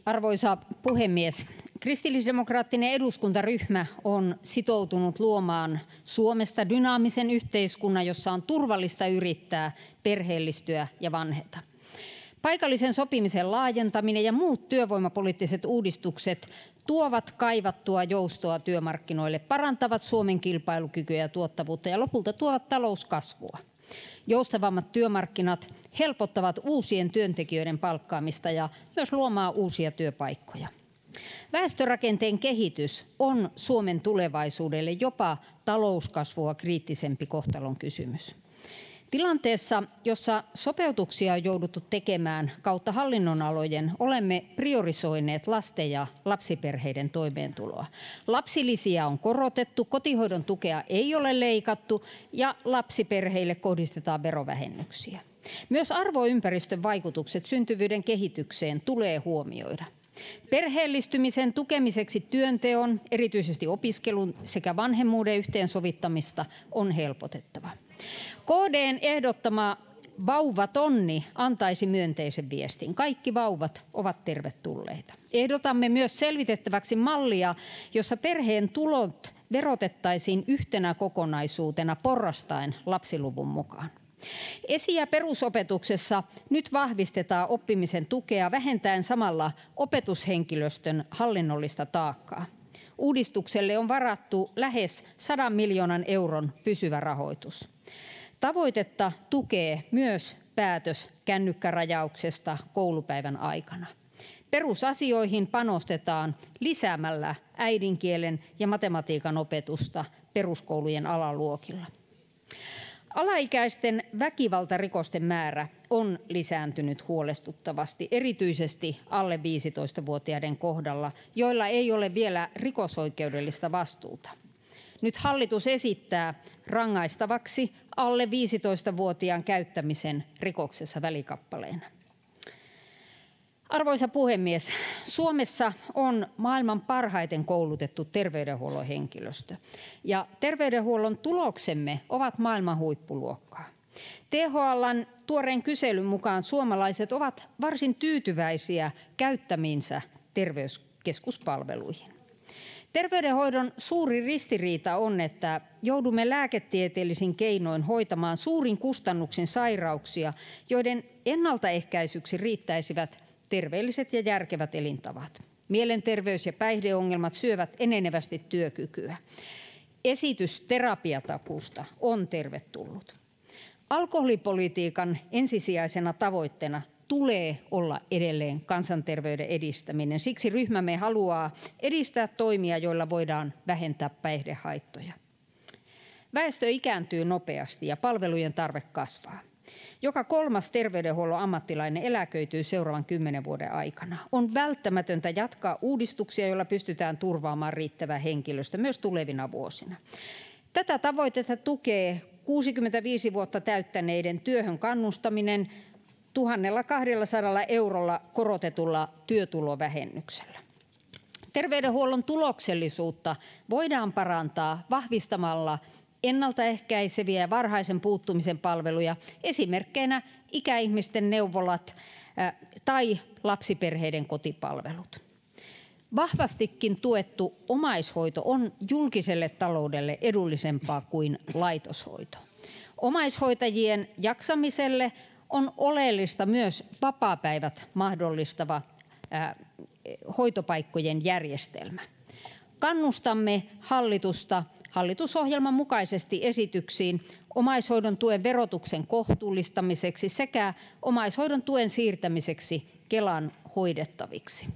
Arvoisa puhemies! Kristillisdemokraattinen eduskuntaryhmä on sitoutunut luomaan Suomesta dynaamisen yhteiskunnan, jossa on turvallista yrittää, perheellistyä ja vanheta. Paikallisen sopimisen laajentaminen ja muut työvoimapoliittiset uudistukset tuovat kaivattua joustoa työmarkkinoille, parantavat Suomen kilpailukykyä ja tuottavuutta ja lopulta tuovat talouskasvua. Joustavammat työmarkkinat helpottavat uusien työntekijöiden palkkaamista ja myös luomaan uusia työpaikkoja. Väestörakenteen kehitys on Suomen tulevaisuudelle jopa talouskasvua kriittisempi kohtalonkysymys. Tilanteessa, jossa sopeutuksia on jouduttu tekemään kautta hallinnonalojen, olemme priorisoineet lasten ja lapsiperheiden toimeentuloa. Lapsilisiä on korotettu, kotihoidon tukea ei ole leikattu ja lapsiperheille kohdistetaan verovähennyksiä. Myös arvoympäristön vaikutukset syntyvyyden kehitykseen tulee huomioida. Perheellistymisen tukemiseksi työnteon, erityisesti opiskelun sekä vanhemmuuden yhteensovittamista on helpotettava. KD:n ehdottama vauvatonni antaisi myönteisen viestin. Kaikki vauvat ovat tervetulleita. Ehdotamme myös selvitettäväksi mallia, jossa perheen tulot verotettaisiin yhtenä kokonaisuutena porrastaen lapsiluvun mukaan. Esi- ja perusopetuksessa nyt vahvistetaan oppimisen tukea vähentäen samalla opetushenkilöstön hallinnollista taakkaa. Uudistukselle on varattu lähes 100 miljoonan euron pysyvä rahoitus. Tavoitetta tukee myös päätös kännykkärajauksesta koulupäivän aikana. Perusasioihin panostetaan lisäämällä äidinkielen ja matematiikan opetusta peruskoulujen alaluokilla. Alaikäisten väkivaltarikosten määrä on lisääntynyt huolestuttavasti, erityisesti alle 15-vuotiaiden kohdalla, joilla ei ole vielä rikosoikeudellista vastuuta. Nyt hallitus esittää rangaistavaksi alle 15-vuotiaan käyttämisen rikoksessa välikappaleena. Arvoisa puhemies! Suomessa on maailman parhaiten koulutettu terveydenhuollon henkilöstö, ja terveydenhuollon tuloksemme ovat maailman huippuluokkaa. THL:n tuoreen kyselyn mukaan suomalaiset ovat varsin tyytyväisiä käyttämiinsä terveyskeskuspalveluihin. Terveydenhoidon suuri ristiriita on, että joudumme lääketieteellisin keinoin hoitamaan suurin kustannuksin sairauksia, joiden ennaltaehkäisyksi riittäisivät terveelliset ja järkevät elintavat. Mielenterveys- ja päihdeongelmat syövät enenevästi työkykyä. Esitys terapiatakuusta on tervetullut. Alkoholipolitiikan ensisijaisena tavoitteena tulee olla edelleen kansanterveyden edistäminen. Siksi ryhmämme haluaa edistää toimia, joilla voidaan vähentää päihdehaittoja. Väestö ikääntyy nopeasti ja palvelujen tarve kasvaa. Joka kolmas terveydenhuollon ammattilainen eläköityy seuraavan 10 vuoden aikana. On välttämätöntä jatkaa uudistuksia, joilla pystytään turvaamaan riittävä henkilöstö myös tulevina vuosina. Tätä tavoitetta tukee 65 vuotta täyttäneiden työhön kannustaminen 1 200 eurolla korotetulla työtulovähennyksellä. Terveydenhuollon tuloksellisuutta voidaan parantaa vahvistamalla ennaltaehkäiseviä ja varhaisen puuttumisen palveluja, esimerkkeinä ikäihmisten neuvolat tai lapsiperheiden kotipalvelut. Vahvastikin tuettu omaishoito on julkiselle taloudelle edullisempaa kuin laitoshoito. Omaishoitajien jaksamiselle on oleellista myös vapaapäivät mahdollistava hoitopaikkojen järjestelmä. Kannustamme hallitusta hallitusohjelman mukaisesti esityksiin omaishoidon tuen verotuksen kohtuullistamiseksi sekä omaishoidon tuen siirtämiseksi Kelan hoidettaviksi.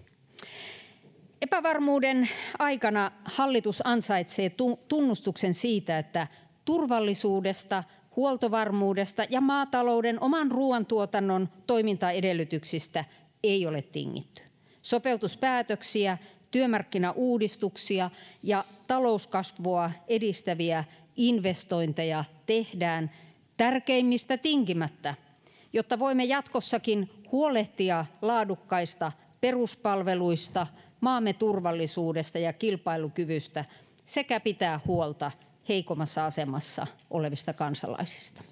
Epävarmuuden aikana hallitus ansaitsee tunnustuksen siitä, että turvallisuudesta, huoltovarmuudesta ja maatalouden oman ruoantuotannon toimintaedellytyksistä ei ole tingitty. Sopeutuspäätöksiä, työmarkkinauudistuksia ja talouskasvua edistäviä investointeja tehdään tärkeimmistä tinkimättä, jotta voimme jatkossakin huolehtia laadukkaista peruspalveluista, maamme turvallisuudesta ja kilpailukyvystä sekä pitää huolta heikommassa asemassa olevista kansalaisista.